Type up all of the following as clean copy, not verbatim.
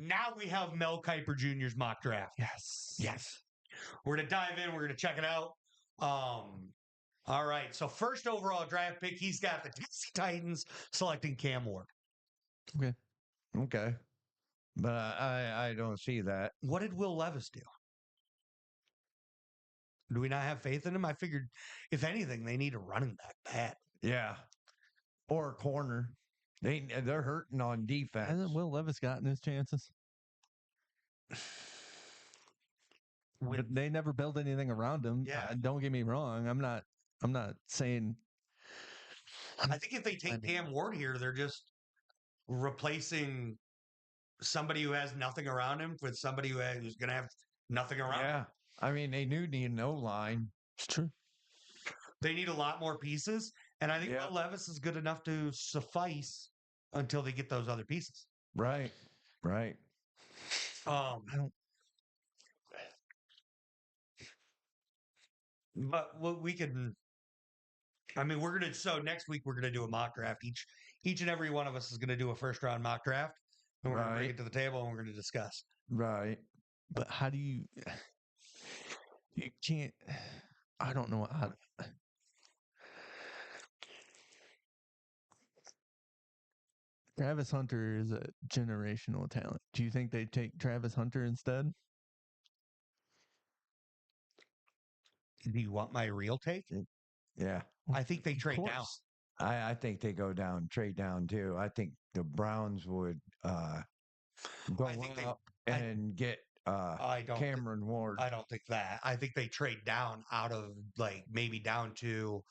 Now we have Mel Kiper Jr.'s mock draft. Yes. Yes. We're going to dive in. We're going to check it out. All right. So first overall draft pick, he's got the Tennessee Titans selecting Cam Ward. Okay. But I don't see that. What did Will Levis do? Do we not have faith in him? I figured, if anything, they need a running back bad. Yeah. Or a corner. They're hurting on defense. Hasn't Will Levis gotten his chances? But they never built anything around him. Yeah. Don't get me wrong. I'm not saying. I think if they take Cam Ward here, they're just replacing somebody who has nothing around him with somebody who's going to have nothing around him. Yeah. I mean, they do need an O-line. It's true. They need a lot more pieces. And I think Will Levis is good enough to suffice until they get those other pieces. Right. Right. But what we can, so next week we're going to do a mock draft. Each and every one of us is going to do a first round mock draft. And we're going to bring it to the table and we're going to discuss. Right. But how do you can't, I don't know how. Travis Hunter is a generational talent. Do you think they take Travis Hunter instead? Do you want my real take? Yeah. I think they trade down. I think they go down, trade down too. I think the Browns would go up and get Cameron Ward. I don't think that. I think they trade down out of maybe down to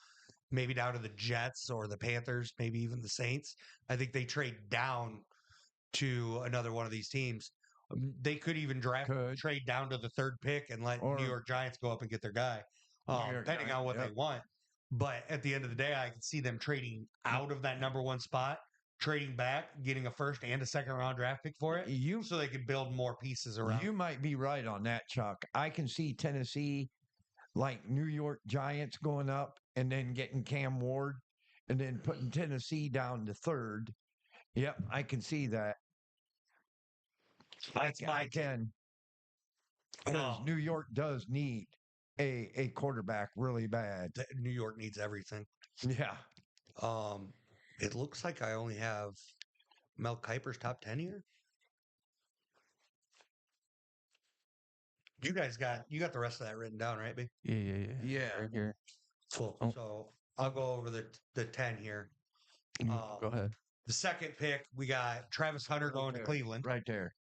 the Jets or the Panthers, maybe even the Saints. I think they trade down to another one of these teams. They could even trade down to the third pick and let New York Giants go up and get their guy, depending on what they want. But at the end of the day, I can see them trading out of that number one spot, trading back, getting a first and a second round draft pick for it, so they can build more pieces around. You might be right on that, Chuck. I can see Tennessee, like New York Giants, going up and then getting Cam Ward and then putting Tennessee down to third. Yep, I can see that. I can. Because New York does need a quarterback really bad. New York needs everything. Yeah. It looks like I only have Mel Kiper's top 10 here. You guys got the rest of that written down, right, B? Yeah. Right here. Cool. So I'll go over the 10 here. Go ahead. The second pick, we got Travis Hunter going to Cleveland. Right there.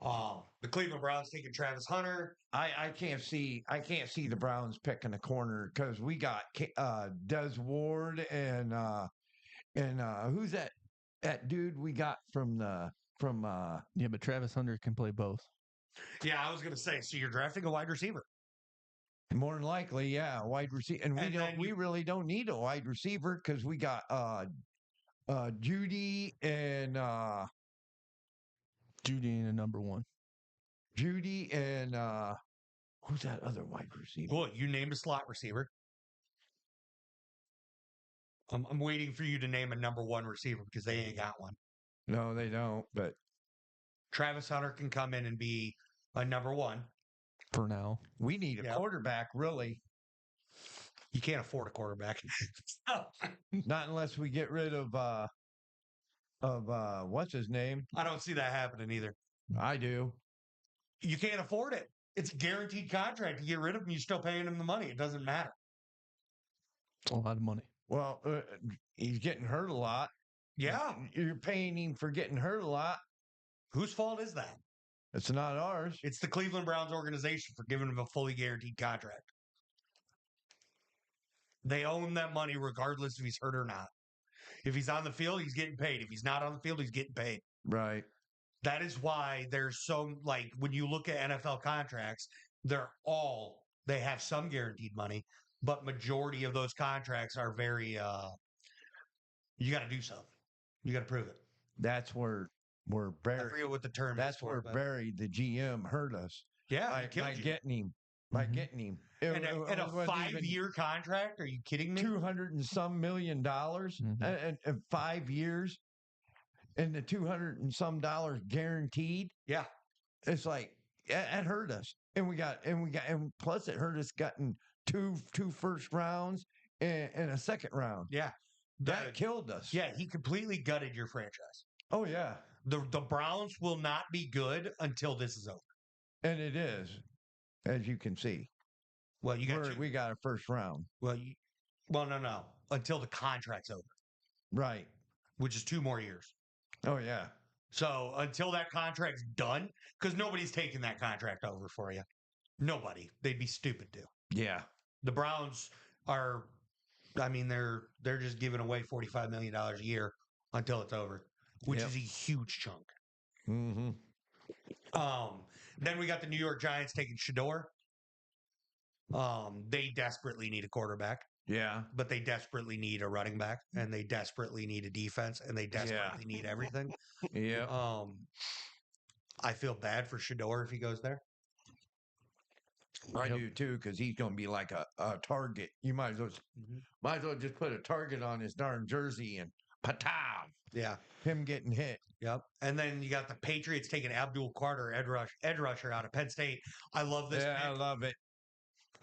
The Cleveland Browns taking Travis Hunter. I can't see the Browns picking a corner because we got Des Ward and who's that dude we got from yeah, but Travis Hunter can play both. Yeah, I was gonna say, so you're drafting a wide receiver. More than likely, yeah, wide receiver, and we really don't need a wide receiver because we got Judy and a number one. Judy and who's that other wide receiver? Well, you named a slot receiver. I'm waiting for you to name a number one receiver because they ain't got one. No, they don't. But Travis Hunter can come in and be a number one. For now. We need a quarterback, really. You can't afford a quarterback. Not unless we get rid of what's his name? I don't see that happening either. I do. You can't afford it. It's a guaranteed contract. You get rid of him, you're still paying him the money. It doesn't matter. It's a lot of money. Well, he's getting hurt a lot. Yeah. You're paying him for getting hurt a lot. Whose fault is that? It's not ours. It's the Cleveland Browns organization for giving him a fully guaranteed contract. They own that money regardless if he's hurt or not. If he's on the field, he's getting paid. If he's not on the field, he's getting paid. Right. That is why there's so, when you look at NFL contracts, they have some guaranteed money, but majority of those contracts are very, you got to do something. You got to prove it. That's where Barry. I forget what the term That's where Barry, the GM, hurt us. Yeah, by getting him. By getting him. And a 5-year contract? Are you kidding me? $200 and some million. And 5 years. and the 200 and some dollars guaranteed. Yeah. It's like it hurt us, and plus it hurt us getting two first rounds and a second round. Yeah. That killed us. Yeah, he completely gutted your franchise. Oh yeah, The Browns will not be good until this is over. and it is, as you can see. Well, you got We got a first round. well, no, until the contract's over, Right. which is 2 more years. Oh yeah. So until that contract's done, because nobody's taking that contract over for you. Nobody. They'd be stupid to. Yeah. The Browns are, I mean, they're just giving away $45 million a year until it's over, which Yep. is a huge chunk. Mm-hmm. Then we got the New York Giants taking Shador. They desperately need a quarterback, Yeah. but they desperately need a running back, and they desperately need a defense, and they desperately need everything. Yeah. I feel bad for Shador if he goes there. I do too, because he's going to be like a target. You might as well just put a target on his darn jersey and patav. Yeah. Him getting hit. Yep. And then you got the Patriots taking Abdul Carter, edge rusher out of Penn State. I love this. Yeah, pick. I love it.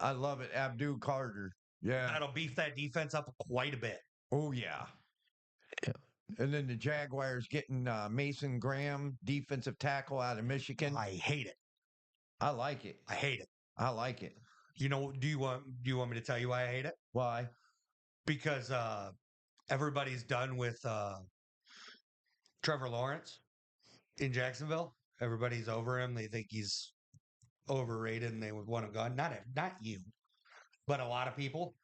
I love it. Abdul Carter. Yeah. That'll beef that defense up quite a bit. Oh yeah. Yeah. And then the Jaguars getting Mason Graham, defensive tackle out of Michigan. I hate it. I like it. I hate it. I like it. You know, do you want me to tell you why I hate it? Why? Because everybody's done with Trevor Lawrence in Jacksonville. Everybody's over him. They think he's overrated and they would want him gone. Not you, but a lot of people.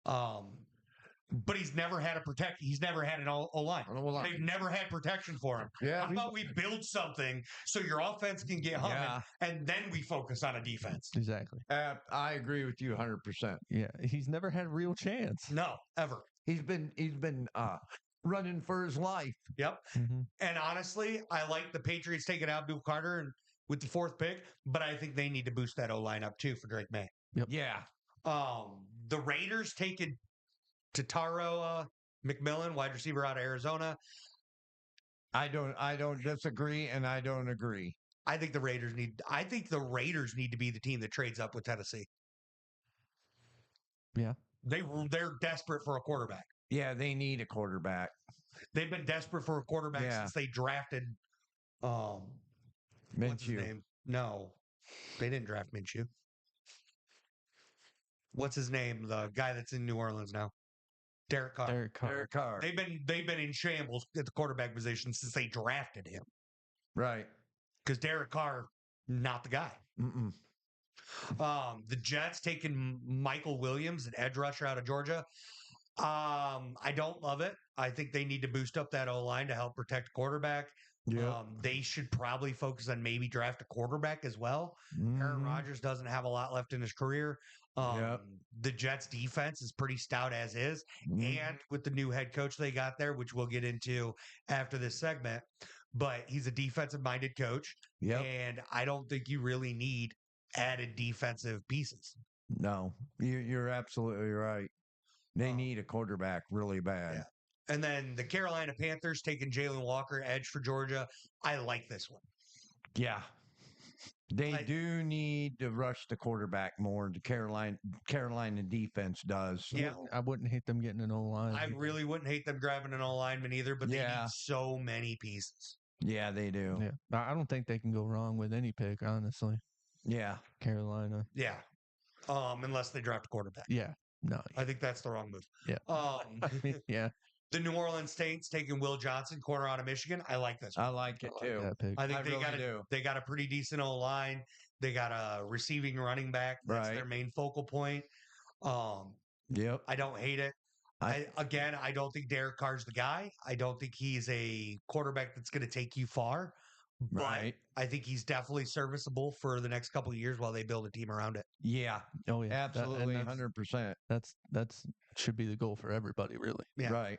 But he's never had He's never had an O line. They've never had protection for him. Yeah. How about we build something so your offense can get humming, Yeah. and then we focus on a defense? Exactly. I agree with you 100%. Yeah, he's never had a real chance. No, ever. He's been running for his life. Yep. Mm-hmm. And honestly, I like the Patriots taking Abdul Carter and with the 4th pick, but I think they need to boost that O line up too for Drake May. Yep. Yeah. The Raiders taking Tataro McMillan, wide receiver out of Arizona. I don't disagree, and I don't agree. I think the Raiders need to be the team that trades up with Tennessee. Yeah. They're desperate for a quarterback. Yeah, they need a quarterback. They've been desperate for a quarterback since they drafted what's his Minshew. name? No. They didn't draft Minshew. What's his name? The guy that's in New Orleans now. Derek Carr. Derek Carr. They've been in shambles at the quarterback position since they drafted him. Right. Because Derek Carr, not the guy. Mm-mm. The Jets taking Michael Williams, an edge rusher out of Georgia. I don't love it. I think they need to boost up that O-line to help protect quarterback. Yeah. They should probably focus on maybe draft a quarterback as well. Aaron Rodgers doesn't have a lot left in his career. The Jets defense is pretty stout as is. And with the new head coach they got there, which we'll get into after this segment, but he's a defensive minded coach. Yep. And I don't think you really need added defensive pieces. No, you're absolutely right. They need a quarterback really bad. Yeah. And then the Carolina Panthers taking Jalen Walker, edge for Georgia. I like this one. Yeah. They do need to rush the quarterback more. The Carolina defense does. Yeah. I wouldn't hate them getting an O-line. I really wouldn't hate them grabbing an O-lineman either, but they need so many pieces. Yeah, they do. Yeah. I don't think they can go wrong with any pick, honestly. Yeah. Carolina. Yeah. Unless they draft a quarterback. Yeah. No. I think that's the wrong move. Yeah. Yeah. The New Orleans Saints taking Will Johnson, corner out of Michigan. I like this one. I like it too. That pick. I think really they got a pretty decent O-line. They got a receiving running back. That's their main focal point. Yep. I don't hate it. I don't think Derek Carr's the guy. I don't think he's a quarterback that's going to take you far. But I think he's definitely serviceable for the next couple of years while they build a team around it. Yeah. Oh yeah. Absolutely. 100%. That's should be the goal for everybody, really. Yeah. Right.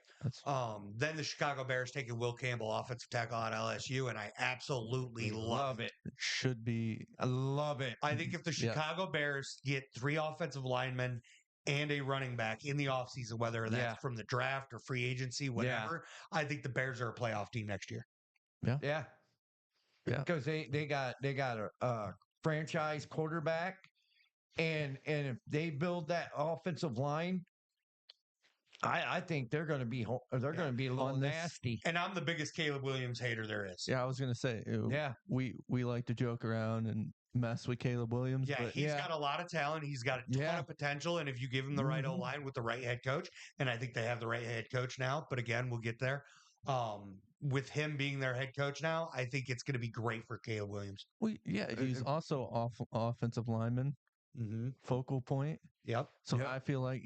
Then the Chicago Bears taking Will Campbell, offensive tackle out of LSU, and I absolutely love it. Should be. I love it. I think if the Chicago Bears get 3 offensive linemen and a running back in the offseason, whether that's from the draft or free agency, whatever, I think the Bears are a playoff team next year. Yeah. Yeah. Yeah. Because they got a franchise quarterback, and if they build that offensive line, I think they're going to be they're going to be a little On this- nasty. And I'm the biggest Caleb Williams hater there is. Yeah, I was gonna say Yeah. we like to joke around and mess with Caleb Williams, Yeah, but he's Yeah. got a lot of talent. He's got a ton Yeah. of potential. And if you give him the right Mhm. O line with the right head coach, and I think they have the right head coach now, but again, we'll get there. With him being their head coach now, I think it's going to be great for Caleb Williams. he's also offensive lineman, Mm-hmm. focal point. Yep. So Yep. I feel like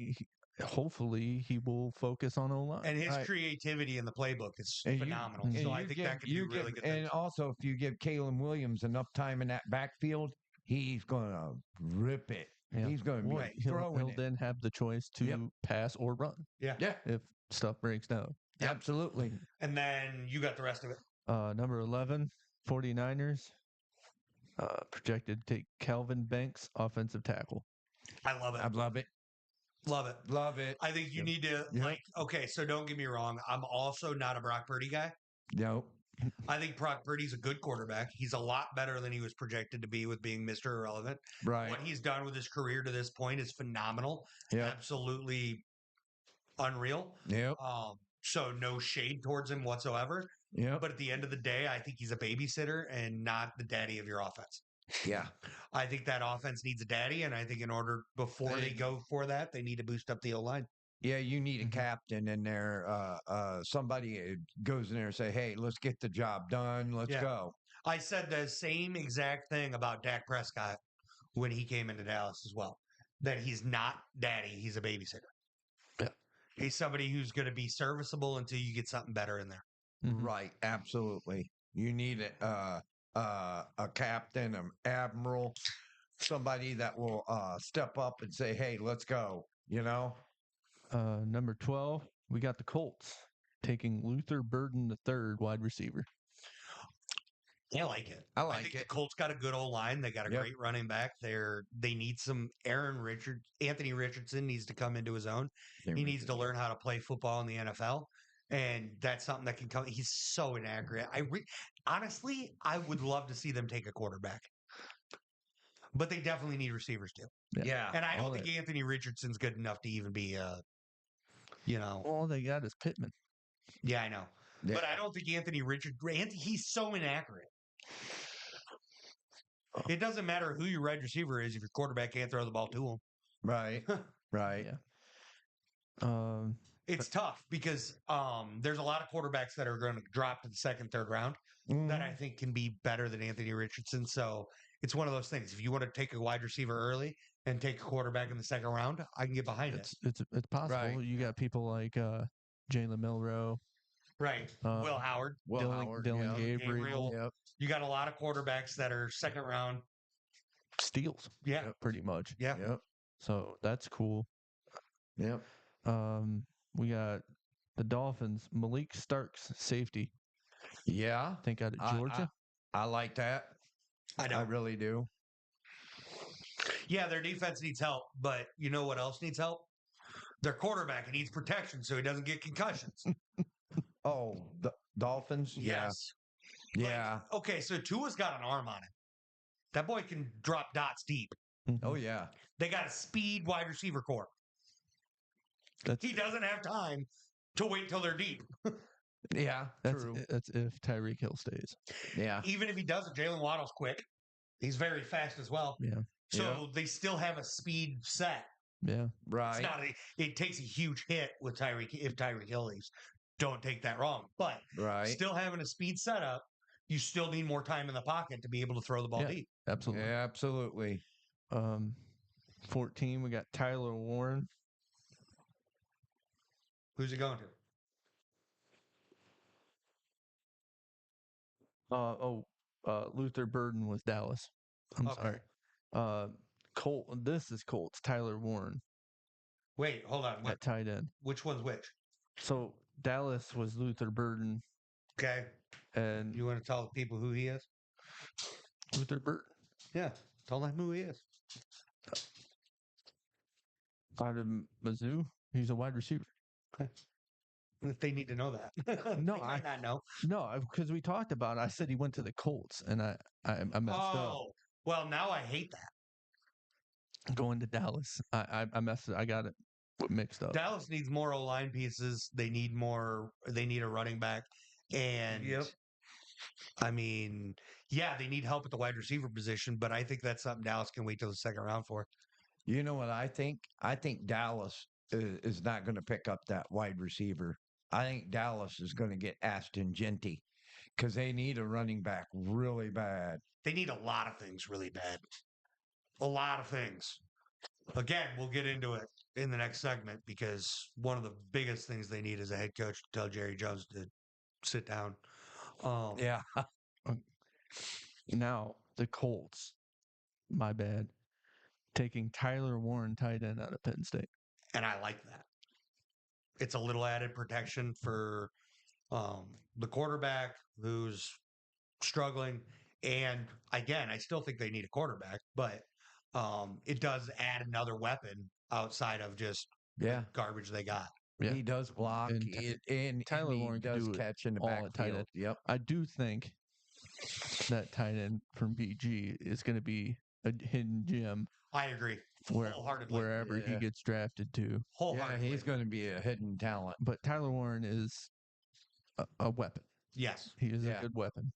hopefully he will focus on O line. And his Right. creativity in the playbook is And you- phenomenal. and So And I you think give- that could be you really give- good. And things. also, if you give Caleb Williams enough time in that backfield, he's going to rip it. Yeah. He's going to be Well, he'll throwing it. then have the choice to Yep. pass or run Yeah. Yeah, if stuff breaks down. Yep. absolutely. And then you got the rest of it. Number 11, 49ers. Projected to take Calvin Banks, offensive tackle. I love it. I love it. Love it. Love it. I think you Yep. need to Yep. okay, so don't get me wrong. I'm also not a Brock Purdy guy. Nope. I think Brock Purdy's a good quarterback. He's a lot better than he was projected to be with being Mr. Irrelevant. Right. What he's done with his career to this point is phenomenal. Yep. Absolutely unreal. Yep. So no shade towards him whatsoever. Yep. But at the end of the day, I think he's a babysitter and not the daddy of your offense. Yeah. I think that offense needs a daddy, and I think in order before they go for that, they need to boost up the O line. Yeah, you need a Mhm. captain in there. Somebody goes in there and say, "Hey, let's get the job done. Let's Yeah. go." I said the same exact thing about Dak Prescott when he came into Dallas as well. That he's not daddy, he's a babysitter. Yeah. He's somebody who's going to be serviceable until you get something better in there. Mhm. Right. Absolutely. You need a captain, an admiral, somebody that will step up and say, "Hey, let's go." You know. Number 12, we got the Colts taking Luther Burden III, wide receiver. I like it. I I like think it. the Colts got a good old line. They got a Yep. great running back. They need some Anthony Richardson needs to come into his own. He needs to learn how to play football in the NFL. And that's something that can come. He's so inaccurate. Honestly, I would love to see them take a quarterback, but they definitely need receivers too. Yeah. And I all don't think Anthony Richardson's good enough to even be, All they got is Pittman. yeah, I know. Yeah. But I don't think he's so inaccurate. It doesn't matter who your wide receiver is if your quarterback can't throw the ball to him. Right. Right. Yeah. It's tough because there's a lot of quarterbacks that are going to drop to the second, third round that I think can be better than Anthony Richardson. So it's one of those things. If you want to take a wide receiver early and take a quarterback in the second round, I can get behind it. It's possible. Right. You got people like Jalen Milrow, Right. Will Howard. Will Dylan, Howard, Dylan yeah. Gabriel, Yep. You got a lot of quarterbacks that are second round. steals. Yeah. Pretty much. Yeah. Yep. So that's cool. Yep. We got the Dolphins, Malik Starks, safety. Yeah. I think out of Georgia. I like that. I know. I really do. Yeah, their defense needs help, but you know what else needs help? Their quarterback needs protection so he doesn't get concussions. Oh, the Dolphins. Yes. Yeah. Okay, so Tua's got an arm on him. That boy can drop dots deep. Mhm. Oh yeah. They got a speed wide receiver core. That's He doesn't have time to wait till they're deep. Yeah. that's True. that's if Tyreek Hill stays. Yeah. Even if he doesn't, Jalen Waddle's quick. He's very fast as well. Yeah. So they still have a speed set. Yeah. It's Right. not it takes a huge hit with Tyreek if Tyreek Hill leaves. Don't take that wrong. But Right. still having a speed setup, you still need more time in the pocket to be able to throw the ball Yeah. deep. Absolutely. Yeah, absolutely. 14, we got Tyler Warren. Who's he going to? Luther Burden was Dallas. I'm Okay. sorry. This is Colts. Tyler Warren Wait, hold on. at tight end. Which one's which? So Dallas was Luther Burden Okay. and You want to tell the people who he is? Luther Burden Yeah. Tell them who he is. out of Mizzou. He's a wide receiver. If they need to know that. No, They might not know. No, because we talked about it. I said he went to the Colts, and I messed up Oh, well, now I hate that. going to Dallas. I messed it. I got it mixed up. Dallas needs more O-line pieces. They need more. They need a running back, and Yep. I mean, yeah, they need help at the wide receiver position. But I think that's something Dallas can wait till the second round for. You know what I think? I think Dallas is not going to pick up that wide receiver. I think Dallas is going to get Ashton Genty because they need a running back really bad. They need a lot of things really bad. A lot of things. Again, we'll get into it in the next segment because one of the biggest things they need is a head coach to tell Jerry Jones to sit down. Yeah. Now the Colts, my bad, taking Tyler Warren, tight end out of Penn State. And I like that. It's a little added protection for the quarterback who's struggling. And again, I still think they need a quarterback, but it does add another weapon outside of just Yeah. garbage they got. Yeah. He does block And and Tyler he Warren can does do it catch in the all at tight backfield. end. Yep. I do think that tight end from BG is going to be a hidden gem I agree. Wholeheartedly. wherever he Yeah. gets drafted to. Yeah, Wholeheartedly. he's going to be a hidden talent. But Tyler Warren is a weapon. Yes. He is Yeah. a good weapon.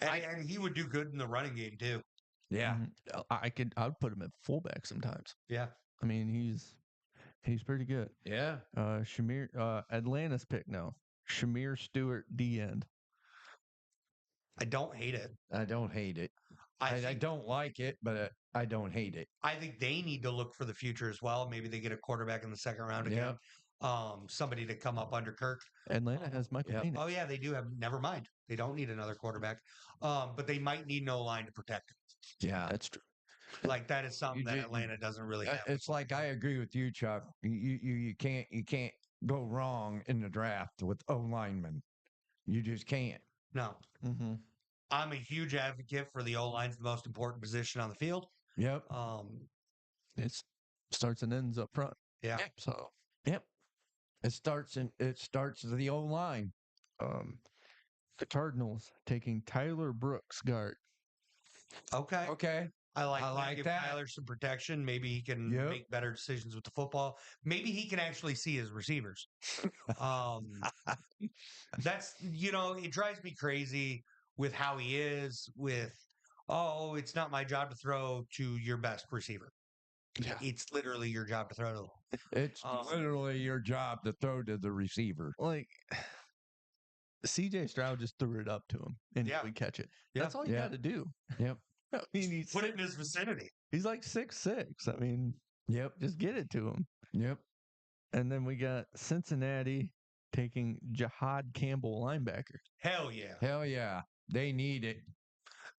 And he would do good in the running game too. Yeah. Mhm. I'd put him at fullback sometimes. Yeah. I mean, he's pretty good. Yeah. Atlanta's pick now. Shamir Stewart, D end. I don't hate it. I don't hate it. I don't like it, but I don't hate it. I think they need to look for the future as well. Maybe they get a quarterback in the second round again. Somebody to come up under Kirk. Atlanta has Michael Yep. Penix. Oh yeah, they do have. Never mind. They don't need another quarterback. But they might need no line to protect him. Yeah. That's true. Like that is something that didn't- Atlanta doesn't really have. It's like I agree with you, Chuck. You can't go wrong in the draft with O linemen. You just can't. No. Mm-hmm. I'm a huge advocate for the O line's the most important position on the field. Yep. It starts and ends up front. Yeah. So Yep. It starts the O line. the Cardinals taking Tyler Brooks, guard. Okay. Okay. I like, I that. like Give that. Tyler some protection. Maybe he can Yep. make better decisions with the football. Maybe he can actually see his receivers. That's it drives me crazy with how he is with it's not my job to throw to your best receiver. Yeah. It's literally your job to throw to them. It's literally your job to throw to the receiver. Like CJ Stroud just threw it up to him and Yeah. he would catch it. Yeah. That's all you Yeah. got to do. Yep. I mean, he's Put it in his vicinity. he's like 6'6". I mean, Yep. just get it to him. Yep. And then we got Cincinnati taking Jihad Campbell, linebacker. Hell yeah. Hell yeah. They need it.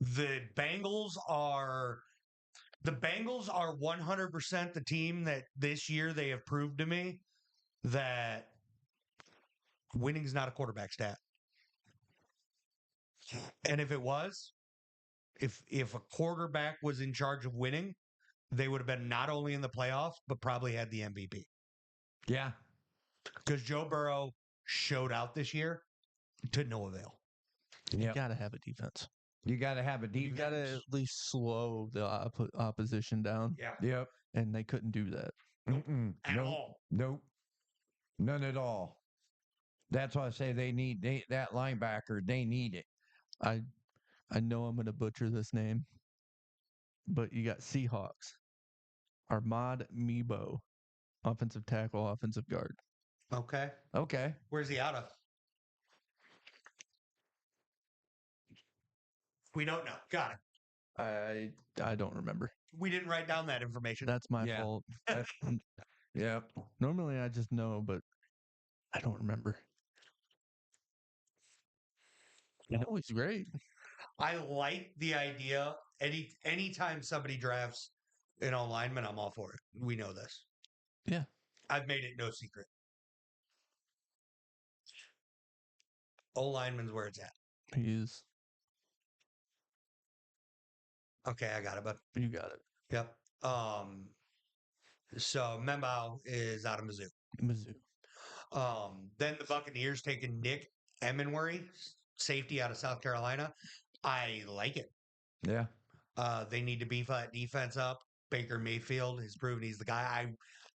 The Bengals are 100% the team that this year they have proved to me that winning's not a quarterback stat. And if it was, if a quarterback was in charge of winning, they would have been not only in the playoffs, but probably had the MVP. Yeah. Because Joe Burrow showed out this year to no avail. You Yep. got to have a defense. You got to have a You defense. got to at least slow the opposition down. Yeah. Yep. And they couldn't do that. Mm-mm. At Nope. all. Nope. None at all. That's why I say that linebacker. They need it. I know I'm going to butcher this name, but you got Seahawks. Armad Mebo, offensive tackle, offensive guard. Okay. Okay. Where's he out of? We don't know. Got it. I don't remember. We didn't write down that information. That's my Yeah. fault. Yep. Normally I just know, but I don't remember. I know he's great. I like the idea. Anytime somebody drafts an O lineman, I'm all for it. We know this. Yeah. I've made it no secret. O lineman's where it's at. He's Okay, I got it, bud. you got it. Yep. So Membao is out of Mizzou. Mizzou. Then the Buccaneers taking Nick Emenworry, safety out of South Carolina. I like it. Yeah. They need to beef that defense up. Baker Mayfield has proven he's the guy. I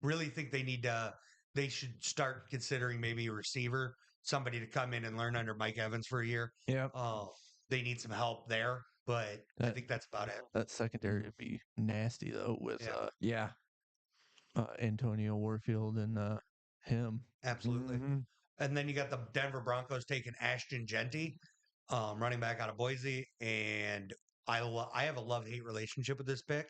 really think they should start considering maybe a receiver, somebody to come in and learn under Mike Evans for a year. Yep. They need some help there, but I think that's about it. That secondary would be nasty though with Yeah. Yeah. Antonio Warfield and him. Absolutely. Mhm. And then you got the Denver Broncos taking Ashton Genty, running back out of Boise, and I have a love-hate relationship with this pick.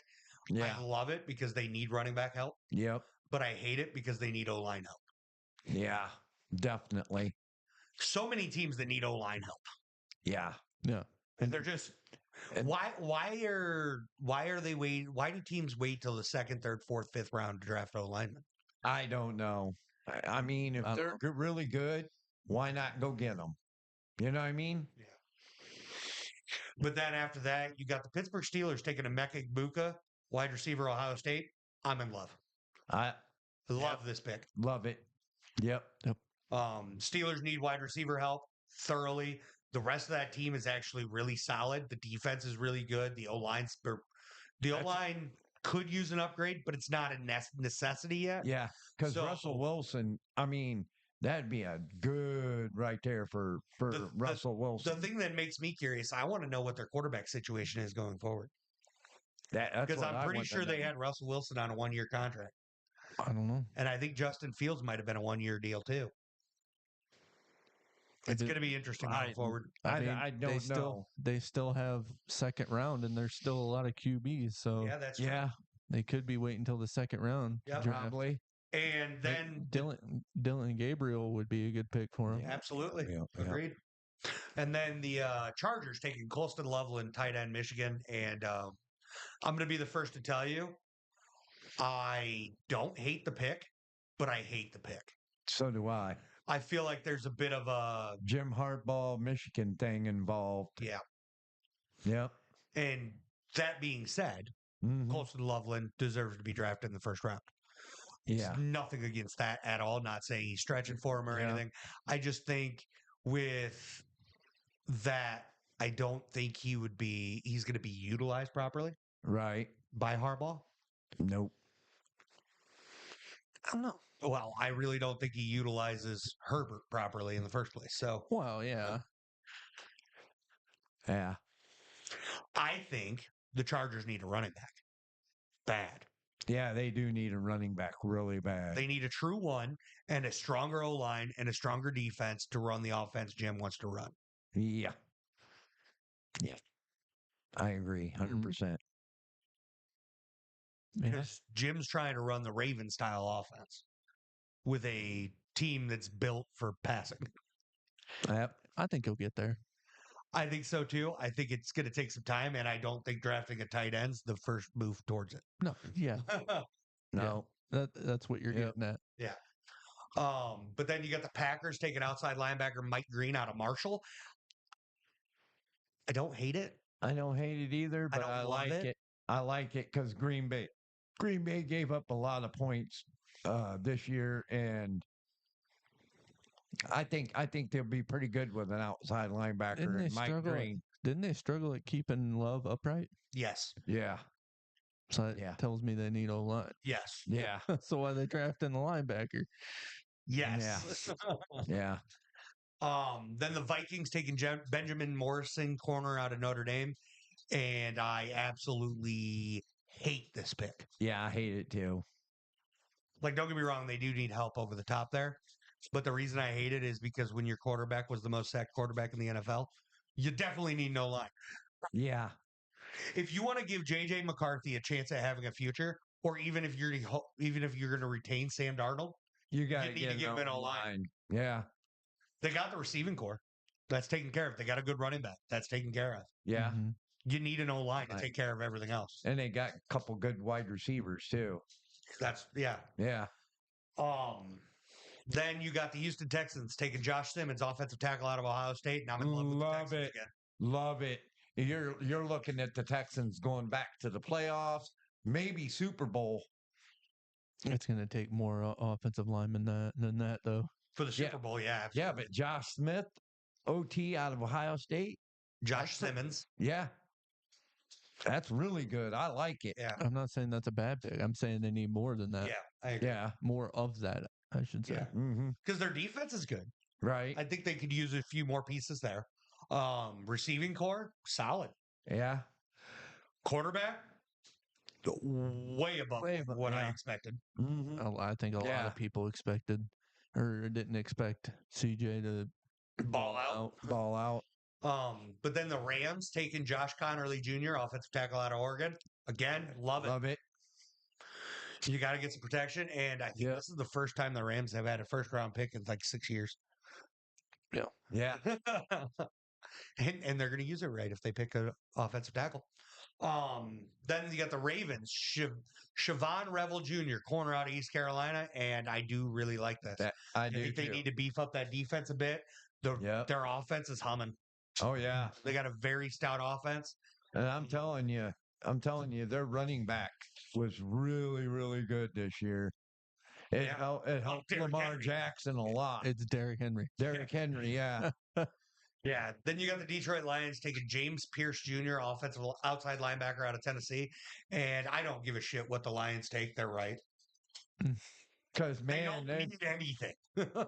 Yeah. I love it because they need running back help, Yep. but I hate it because they need O-line help. Yeah. Definitely. So many teams that need O-line help. Yeah. Yeah. And they're just And- why do teams wait till the second, third, fourth, fifth round to draft O-linemen? I don't know. I mean, if I don't they're really good, why not go get them? You know what I mean? Yeah. But then after that, you got the Pittsburgh Steelers taking Emeka Egbuka, wide receiver, Ohio State. I'm in love. I Love this pick. love it. Yep. Steelers need wide receiver help thoroughly. The rest of that team is actually really solid. The defense is really good. The O-line could use an upgrade, but it's not a necessity yet. Yeah. Because So- Russell Wilson, I mean, that'd be a good right there for Russell Wilson. The thing that makes me curious, I want to know what their quarterback situation is going forward. That's Because what I'm I pretty want to sure they know. had Russell Wilson on a 1-year contract. I don't know. And I think Justin Fields might have been a 1-year deal too. It's going to be interesting going forward. I don't they know. They still have second round, and there's still a lot of QBs. So Yeah, that's true. Yeah, they could be waiting until the second round. to Yeah, draft. probably. And then Dylan Gabriel would be a good pick for him. absolutely. Yeah, yeah. Agreed. And then the Chargers taking Colston Loveland, tight end, Michigan. And I'm going to be the first to tell you, I don't hate the pick, but I hate the pick. So do I. I feel like there's a bit of a, Jim Harbaugh, Michigan thing involved. yeah. Yep. And that being said, Mhm. Colston Loveland deserves to be drafted in the first round. Yeah. It's nothing against that at all. Not saying he's stretching for him or Yeah. anything. I just think with that, I don't think he's going to be utilized properly Right. by Harbaugh. Nope. I don't know. Well, I really don't think he utilizes Herbert properly in the first place. So Well, yeah. Yeah. I think the Chargers need a running back. Bad. Yeah, they do need a running back really bad. They need a true one and a stronger O-line and a stronger defense to run the offense Jim wants to run. Yeah. Yeah. I agree 100%. Yeah. Because Jim's trying to run the Raven style offense with a team that's built for passing. Yep. I think he'll get there. I think so too. I think it's going to take some time, and I don't think drafting a tight end's the first move towards it. No, yeah. No. That's what you're Yep. getting at. But then you got the Packers taking outside linebacker Mike Green out of Marshall. I don't hate it. I don't hate it either, I but don't I love like it. it. I like it because Green Bay gave up a lot of points this year, and I think they'll be pretty good with an outside linebacker Didn't they and Mike struggle? Green. Didn't they struggle at keeping Love upright? Yes. Yeah, So that Yeah. tells me they need O-line. Yes. yeah, So why they drafting the linebacker? Yes. yeah. Then the Vikings taking Benjamin Morrison, corner out of Notre Dame. And I absolutely hate this pick. Yeah, I hate it too. Like, don't get me wrong, they do need help over the top there. But the reason I hate it is because when your quarterback was the most sacked quarterback in the NFL, you definitely need no line. Yeah, If you want to give JJ McCarthy a chance at having a future, or even if you're going to retain Sam Darnold, you got need to give him an O-line. Yeah, they got the receiving core. That's taken care of. They got a good running back. That's taken care of. yeah, Mhm. You need an O-line to Right. take care of everything else. and they got a couple good wide receivers too. That's yeah. Yeah, Then you got the Houston Texans taking Josh Simmons, offensive tackle out of Ohio State, and I'm in love with the Love Texans it. again. love it. You're looking at the Texans going back to the playoffs, maybe Super Bowl. It's going to take more offensive linemen than that, though. For the Super Bowl, yeah. Yeah, Absolutely. but Josh Smith, OT out of Ohio State. Josh Simmons. Yeah. That's really good. I like it. Yeah. I'm not saying that's a bad pick. I'm saying they need more than that. Yeah. I agree. Yeah. More of that, I should say. Yeah. Mm-hmm. Because their defense is good. Right. I think they could use a few more pieces there. Receiving core, solid. Yeah. Quarterback, way above Way above, what I yeah. expected. Mm-hmm. I think a lot Yeah. of people expected or didn't expect CJ to Ball out. Ball out. But then the Rams taking Josh Connerly Jr., offensive tackle out of Oregon. Again, love it. Love it. You got to get some protection. And I think Yeah. this is the first time the Rams have had a first round pick in like 6 years. Yeah. and they're going to use it right if they pick an offensive tackle. Then you got the Ravens, Siobhan Revel Jr., corner out of East Carolina, and I do really like this. I I do think they too. need to beef up that defense a bit. Yep. Their offense is humming. Oh yeah. They got a very stout offense. And I'm telling you, their running back was really, really good this year. It Yeah. helped Derrick Lamar Henry. Jackson a lot. It's Derrick Henry. Derrick Henry, yeah. Yeah. Then you got the Detroit Lions taking James Pierce Jr., offensive outside linebacker out of Tennessee. And I don't give a shit what the Lions take. They're right. Because They man, don't need anything.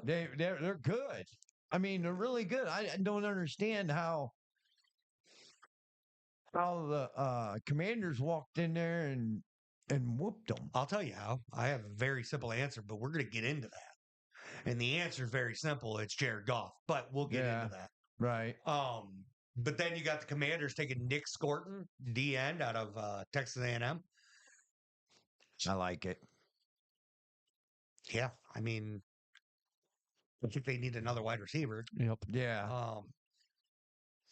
they're good. I mean, they're really good. I don't understand how the Commanders walked in there and whooped them. I'll tell you how. I have a very simple answer, but we're going to get into that. And the answer is very simple. It's Jared Goff, but we'll get into that. Right. But then you got the Commanders taking Nick Scorton, D end out of Texas A&M. I like it. Yeah, I mean, I think they need another wide receiver. Yep. Yeah.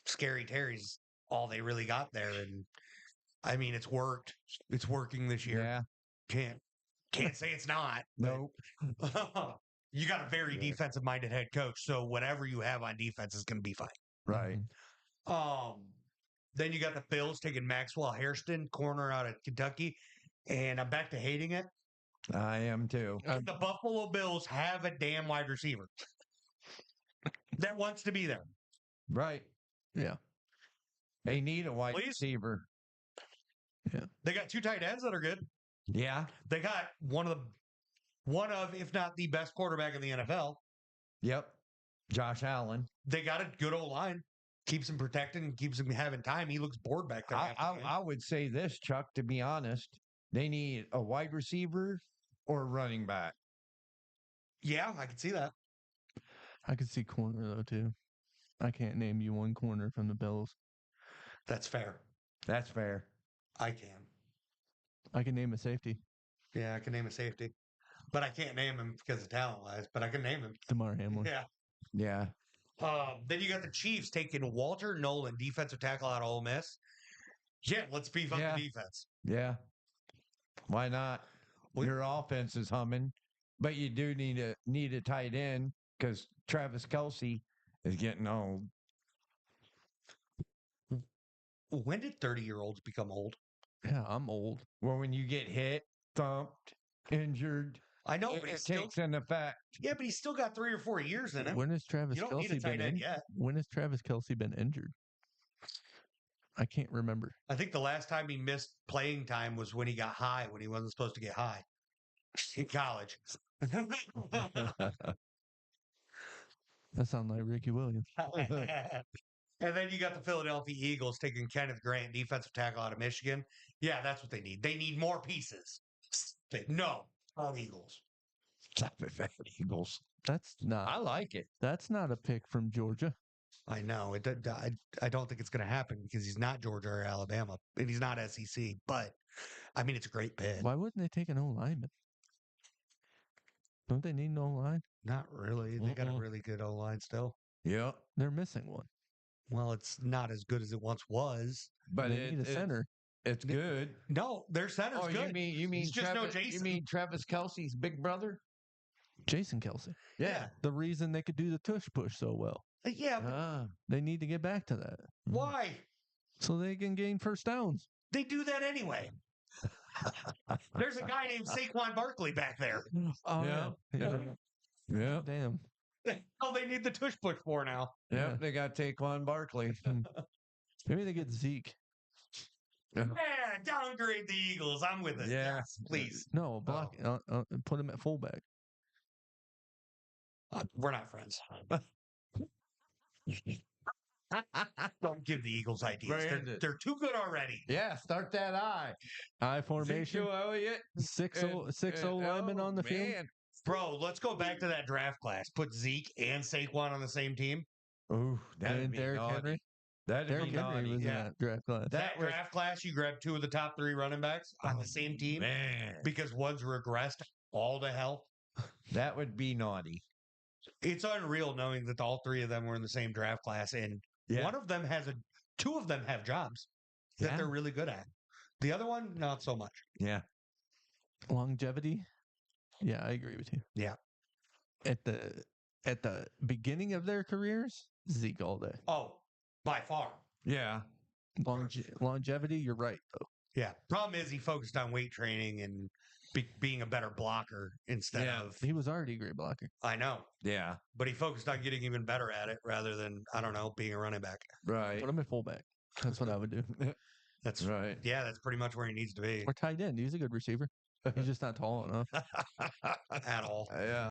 Scary Terry's all they really got there, and I mean, it's worked. It's working this year. Yeah. Can't say it's not. Nope. You got a very Yeah. defensive minded head coach, so whatever you have on defense is going to be fine. Right. Then you got the Bills taking Maxwell Hairston, corner out of Kentucky, and I'm back to hating it. I am too. The Buffalo Bills have a damn wide receiver that wants to be there. Right. Yeah. They need a wide Please? receiver. They got 2 tight ends that are good. Yeah. They got one of, if not the best quarterback in the NFL. Yep. Josh Allen. They got a good old line. Keeps him protected and keeps him having time. He looks bored back there. I would say this, Chuck, to be honest. They need a wide receiver or a running back. Yeah, I can see that. I could see corner though too. I can't name you one corner from the Bills. That's fair. That's fair. I can. I can name a safety. Yeah, I can name a safety. But I can't name him because of talent wise, but I can name him. DeMar Hamlin. Yeah. Yeah. Then you got the Chiefs taking Walter Nolan, defensive tackle out of Ole Miss. Yeah, let's beef up the defense. Yeah. Why not? Well, Your offense is humming, but you do need a tight end because Travis Kelce is getting old. When did 30-year-olds become old? Yeah, I'm old. Well, when you get hit, thumped, injured, I know, it, but it he's still takes an effect. yeah, but he's still got 3 or 4 years in him. When has Travis You don't need a Kelce tight been end in? yet. When has Travis Kelce been injured? I can't remember. I think the last time he missed playing time was when he got high, when he wasn't supposed to get high in college. That sounds like Ricky Williams. And then you got the Philadelphia Eagles taking Kenneth Grant, defensive tackle out of Michigan. Yeah, that's what they need. They need more pieces. No, all Eagles. Eagles. That's I not. like it. That's not a pick from Georgia. I know. I don't think it's going to happen because he's not Georgia or Alabama, and he's not SEC. But, I mean, it's a great pick. Why wouldn't they take an O lineman? Don't they need an O line? Not really. They got a really good O-line still. Yeah. They're missing one. Well, it's not as good as it once was. But They need a center. It's good. No, their center's Oh, good. you mean It's just no Travis, Jason. You mean Travis Kelsey's big brother? Jason Kelsey. Yeah. The reason they could do the tush push so well. Yeah, but Ah. They need to get back to that why? so they can gain first downs. They do that anyway. There's a guy named Saquon Barkley back there. Oh, Yeah. yeah. Yeah. Damn. Oh, they need the tush push for now. Yep, Yeah. they got Taquan Barkley. Maybe they get Zeke. Yeah, downgrade the Eagles. I'm with it. Yeah. Yes, please. No, block. Put him at fullback. We're not friends. Don't give the Eagles ideas. Brandon. They're too good already. Yeah, start that eye. I formation. Ezekiel Elliott. 6-0 linemen on the field. man. Bro, let's go back to that draft class. Put Zeke and Saquon on the same team. Ooh, that'd And be Derrick naughty. Henry. That'd Derrick be Henry naughty. was in Yeah. that draft class. That was- draft class, you grab 2 of the top 3 running backs on the same team Man, because one's regressed all to hell. that would be naughty. It's unreal knowing that all 3 of them were in the same draft class, and Yeah. one of them has 2 of them have jobs that Yeah. they're really good at. The other one, not so much. Yeah. Longevity. Yeah, I agree with you. Yeah. At the beginning of their careers, Zeke all day. Oh, by far. Yeah. Longevity, you're right though. Yeah. Problem is he focused on weight training and being a better blocker instead Yeah. of. He was already a great blocker. I know, Yeah. but he focused on getting even better at it rather than, I don't know, being a running back. Right. Put him at fullback. That's what I would do. That's Right. Yeah, that's pretty much where he needs to be Or tight end. He's a good receiver. He's just not tall enough. at all. Yeah.